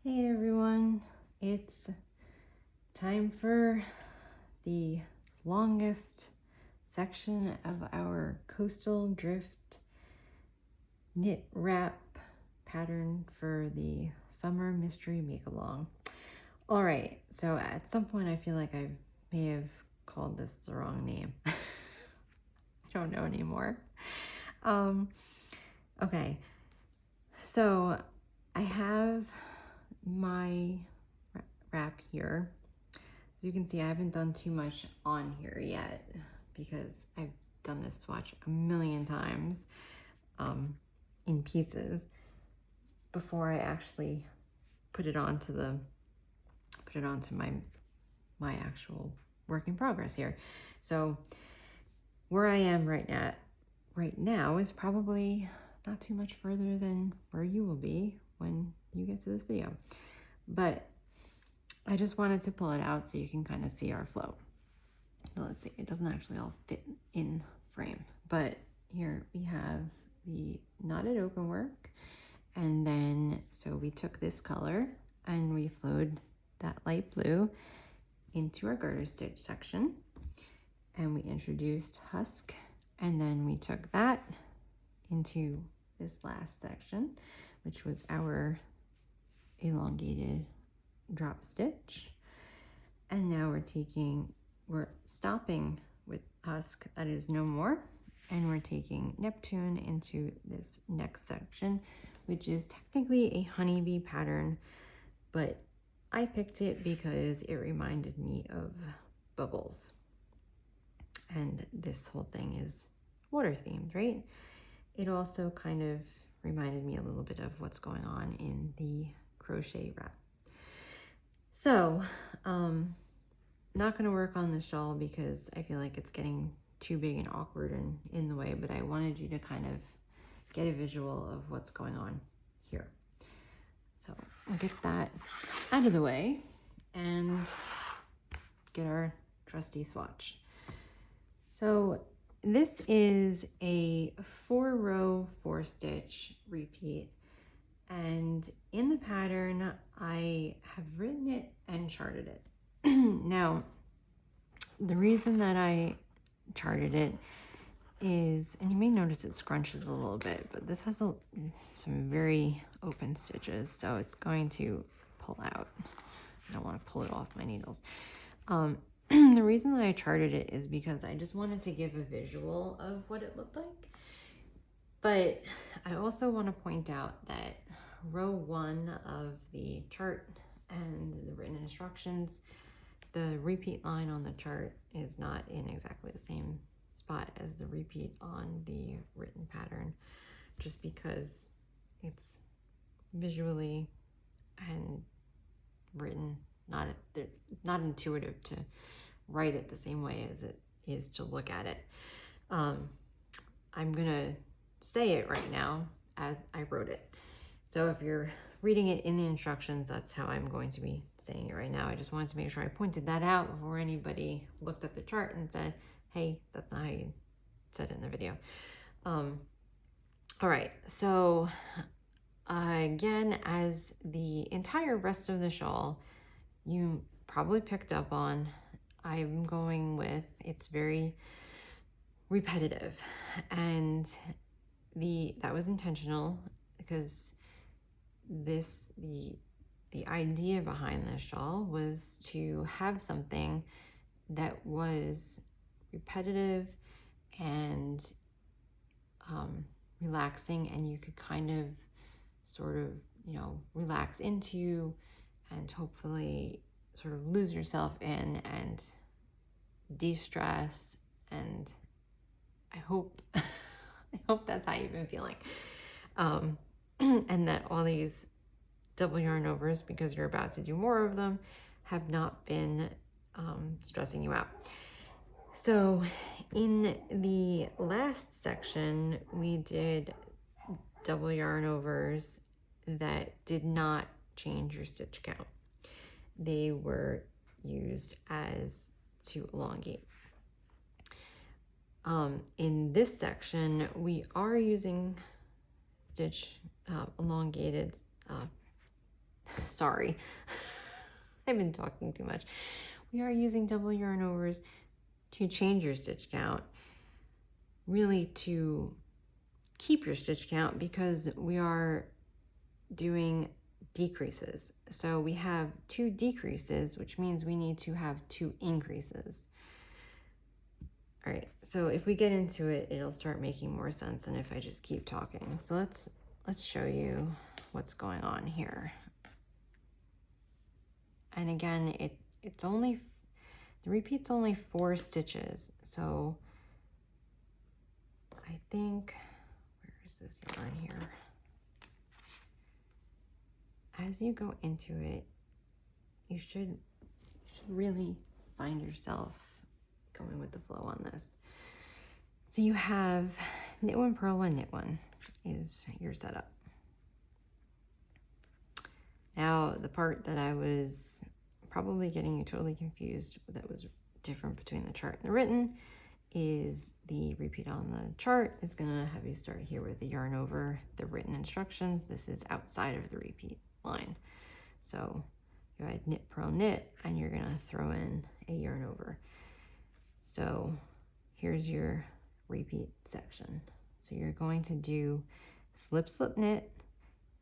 Hey everyone, it's time for the longest section of our coastal drift knit wrap pattern for the summer mystery make-along. All right, so at some point I feel like I may have called this the wrong name. I don't know anymore. Okay, so I have my wrap here. As you can see, I haven't done too much on here yet because I've done this swatch a million times in pieces before I actually put it onto my actual work in progress here. So where I am right now is probably not too much further than where you will be when you get to this video. But I just wanted to pull it out so you can kind of see our flow. Well, let's see, it doesn't actually all fit in frame, but here we have the knotted open work. And then, so we took this color and we flowed that light blue into our garter stitch section, and we introduced husk, and then we took that into this last section, which was our elongated drop stitch. And now we're stopping with husk, that is no more, and we're taking Neptune into this next section, which is technically a honeybee pattern, but I picked it because it reminded me of bubbles, and this whole thing is water themed, right? It also kind of reminded me a little bit of what's going on in the crochet wrap. So, not going to work on the shawl because I feel like it's getting too big and awkward and in the way, but I wanted you to kind of get a visual of what's going on here. So we'll get that out of the way and get our trusty swatch. So this is a 4-row 4-stitch repeat, and in the pattern I have written it and charted it. Now, the reason that I charted it is, and you may notice it scrunches a little bit, but this has some very open stitches, so it's going to pull out. I don't want to pull it off my needles. The reason that I charted it is because I just wanted to give a visual of what it looked like. But I also want to point out that row 1 of the chart and the written instructions, the repeat line on the chart is not in exactly the same spot as the repeat on the written pattern, just because it's visually and written not intuitive to write it the same way as it is to look at it. I'm gonna say it right now as I wrote it. So if you're reading it in the instructions, that's how I'm going to be saying it right now. I just wanted to make sure I pointed that out before anybody looked at the chart and said, hey, that's not how you said it in the video. All right, so again, as the entire rest of the shawl, you probably picked up on, I'm going with, it's very repetitive, and that was intentional because the idea behind this shawl was to have something that was repetitive and relaxing, and you could kind of sort of, relax into and hopefully sort of lose yourself in and de-stress, and I hope that's how you've been feeling. And that all these double yarn overs, because you're about to do more of them, have not been stressing you out. So in the last section, we did double yarn overs that did not change your stitch count. They were used as to elongate. In this section, we are using stitch elongated Sorry, I've been talking too much. We are using double yarn overs to change your stitch count, really to keep your stitch count, because we are doing decreases. So we have 2 decreases, which means we need to have 2 increases. All right, so if we get into it, it'll start making more sense than if I just keep talking. So let's show you what's going on here. And again, it's only, the repeat's only 4 stitches. So I think, where is this yarn here? As you go into it, you should really find yourself going with the flow on this. So you have knit 1, purl 1, knit 1 is your setup. Now, the part that I was probably getting you totally confused, that was different between the chart and the written, is the repeat on the chart is gonna have you start here with the yarn over the written instructions. This is outside of the repeat line. So you had knit, purl, knit, and you're gonna throw in a yarn over. So here's your repeat section. So you're going to do slip, slip, knit,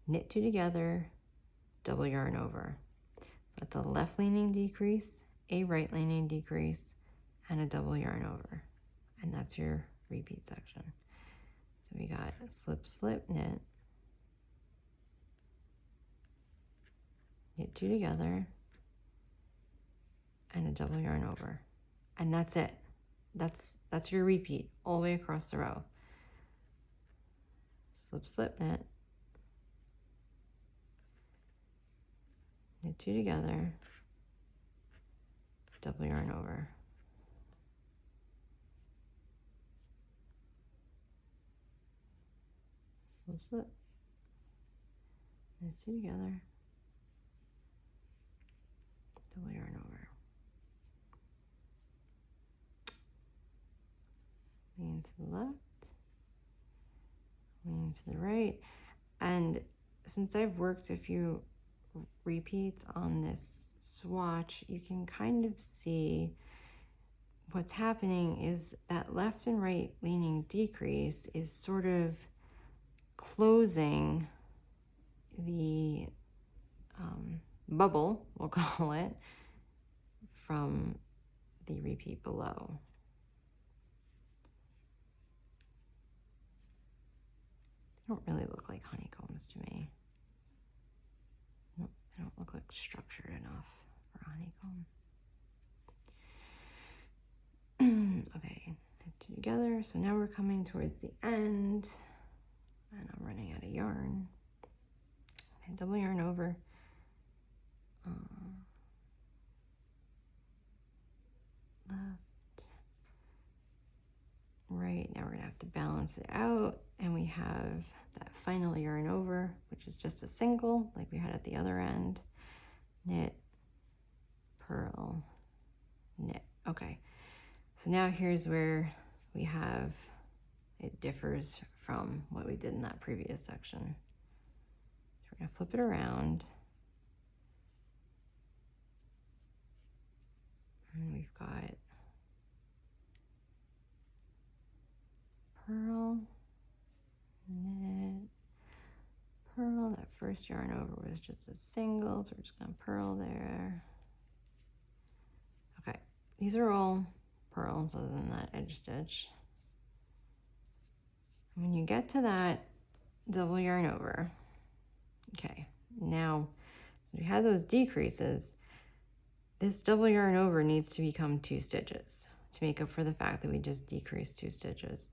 knit 2 together, double yarn over. So that's a left leaning decrease, a right leaning decrease, and a double yarn over. And that's your repeat section. So we got slip, slip, knit, knit 2 together, and a double yarn over. And that's it. That's your repeat all the way across the row. Slip, slip, knit, knit 2 together, double yarn over. Slip, slip, knit 2 together, double yarn over. Lean to the left, lean to the right. And since I've worked a few repeats on this swatch, you can kind of see what's happening is that left and right leaning decrease is sort of closing the bubble, we'll call it, from the repeat below. They don't really look like honeycombs to me. Nope, they don't look like structured enough for honeycomb. Okay, put 2 together. So now we're coming towards the end, and I'm running out of yarn. Okay, double yarn over. Left, right. Now we're gonna have to balance it out, and we have that final yarn over, which is just a single like we had at the other end. Knit, purl, knit. Okay, so now here's where we have it differs from what we did in that previous section. So we're gonna flip it around, and we've got purl, knit, purl. That first yarn over was just a single, so we're just gonna purl there. Okay, these are all purls other than that edge stitch. When you get to that, double yarn over. Okay, now, so we had those decreases. This double yarn over needs to become 2 stitches to make up for the fact that we just decreased 2 stitches.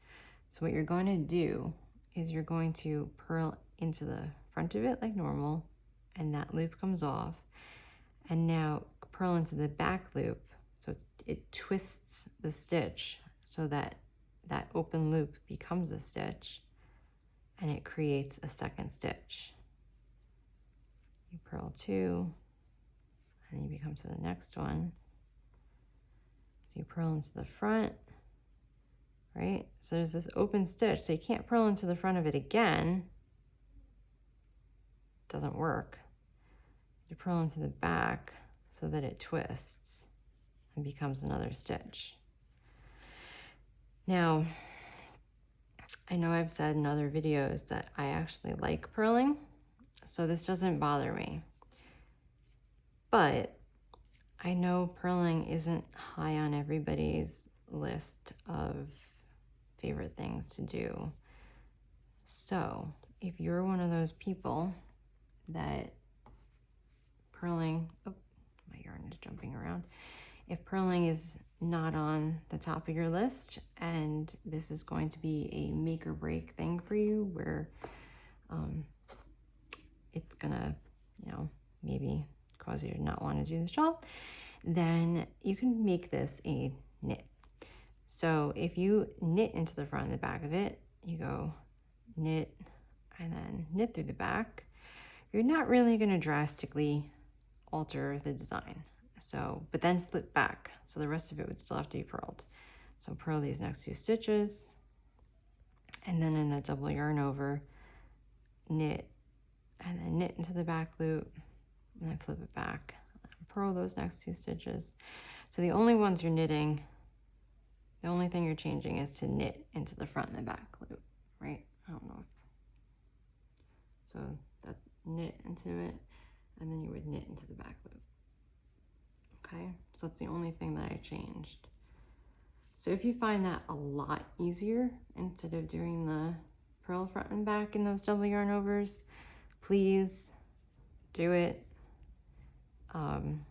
So what you're going to do is you're going to purl into the front of it like normal, and that loop comes off. And now purl into the back loop, so it twists the stitch so that that open loop becomes a stitch, and it creates a second stitch. You purl 2, and then you come to the next one. So you purl into the front, right? So there's this open stitch, so you can't purl into the front of it again. Doesn't work. you purl into the back so that it twists and becomes another stitch. Now, I know I've said in other videos that I actually like purling, so this doesn't bother me. But I know purling isn't high on everybody's list of favorite things to do. So if you're one of those people that purling, oh, my yarn is jumping around. If purling is not on the top of your list and this is going to be a make or break thing for you where it's gonna, you know, maybe cause you to not want to do the shawl, then you can make this a knit. So if you knit into the front and the back of it, you go knit and then knit through the back, you're not really going to drastically alter the design. So, but then flip back. So the rest of it would still have to be purled. So purl these next 2 stitches, and then in the double yarn over, knit, and then knit into the back loop, and then flip it back. Purl those next 2 stitches. So the only ones you're knitting, the only thing you're changing is to knit into the front and the back loop, right? I don't know. So that knit into it, and then you would knit into the back loop. Okay, so that's the only thing that I changed. So if you find that a lot easier, instead of doing the purl front and back in those double yarn overs, please do it. I'm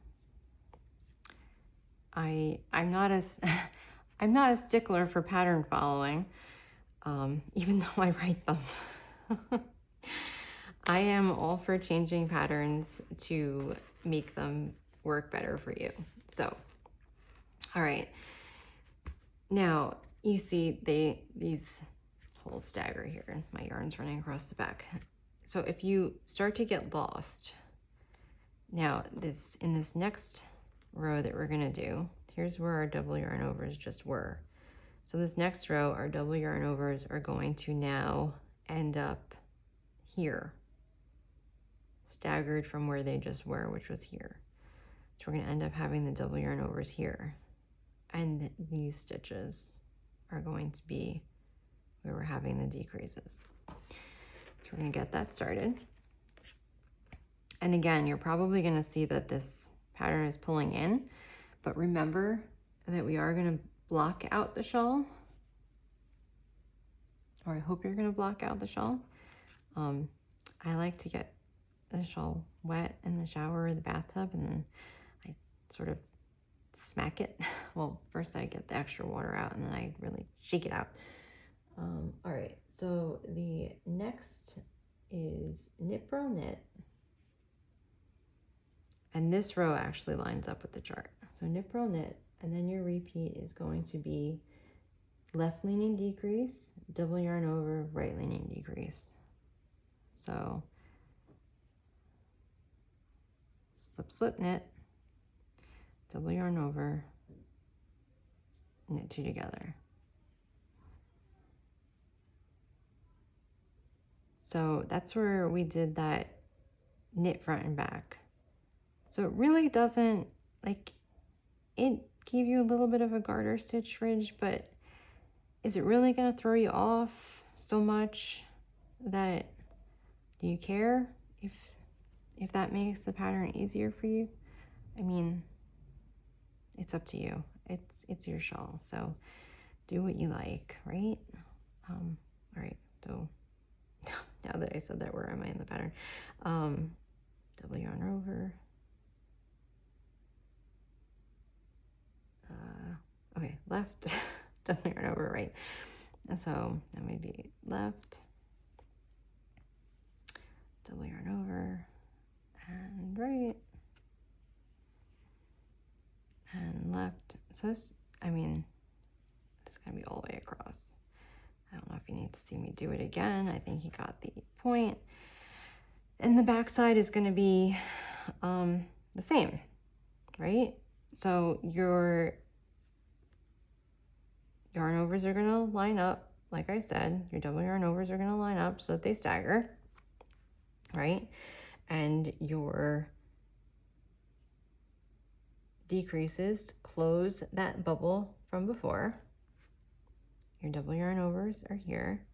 not a stickler for pattern following, even though I write them. I am all for changing patterns to make them work better for you. So, all right. Now you see these holes stagger here. My yarn's running across the back. So if you start to get lost, now in this next row that we're gonna do, here's where our double yarn overs just were. So this next row, our double yarn overs are going to now end up here, staggered from where they just were, which was here. So we're gonna end up having the double yarn overs here. And these stitches are going to be where we're having the decreases. So we're gonna get that started. And again, you're probably gonna see that this pattern is pulling in, but remember that we are gonna block out the shawl, or I hope you're gonna block out the shawl. I like to get the shawl wet in the shower or the bathtub, and then I sort of smack it. Well, first I get the extra water out, and then I really shake it out. All right, so the next is knit, purl, knit. And this row actually lines up with the chart. So knit, purl, knit, and then your repeat is going to be left leaning decrease, double yarn over, right leaning decrease. So slip, slip, knit, double yarn over, knit 2 together. So that's where we did that knit front and back. So it really doesn't, like, it gave you a little bit of a garter stitch ridge, but is it really going to throw you off so much that, do you care if that makes the pattern easier for you? I mean, it's up to you. It's your shawl, so do what you like, right? All right, so now that I said that, where am I in the pattern? Double yarn over. Okay, left, double yarn over, right. And so that may be left, double yarn over, and right, and left. So this, I mean, it's gonna be all the way across. I don't know if you need to see me do it again. I think you got the point. And the back side is gonna be the same, right? So your yarn overs are gonna line up, like I said, your double yarn overs are gonna line up so that they stagger, right? And your decreases close that bubble from before. Your double yarn overs are here,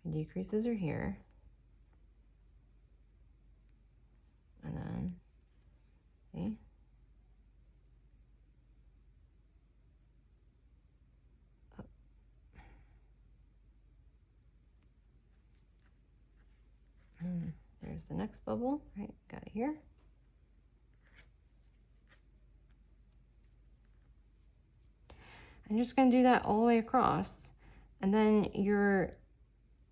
your decreases are here, and then, see? Up. And there's the next bubble, right? Got it here. I'm just going to do that all the way across, and then your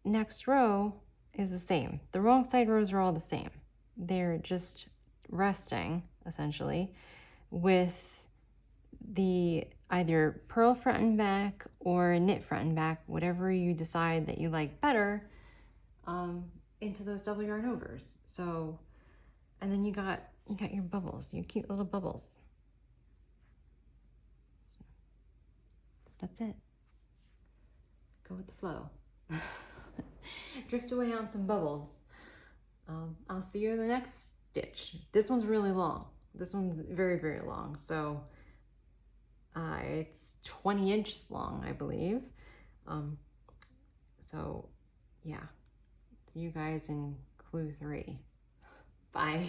next row is the same. The wrong side rows are all the same. They're just resting, essentially, with the either purl front and back or knit front and back, whatever you decide that you like better, into those double yarn overs. So, and then you got your bubbles, your cute little bubbles. That's it. Go with the flow. Drift away on some bubbles. I'll see you in the next stitch. This one's really long. This one's very, very long. So it's 20 inches long, I believe. So yeah, see you guys in clue 3. Bye.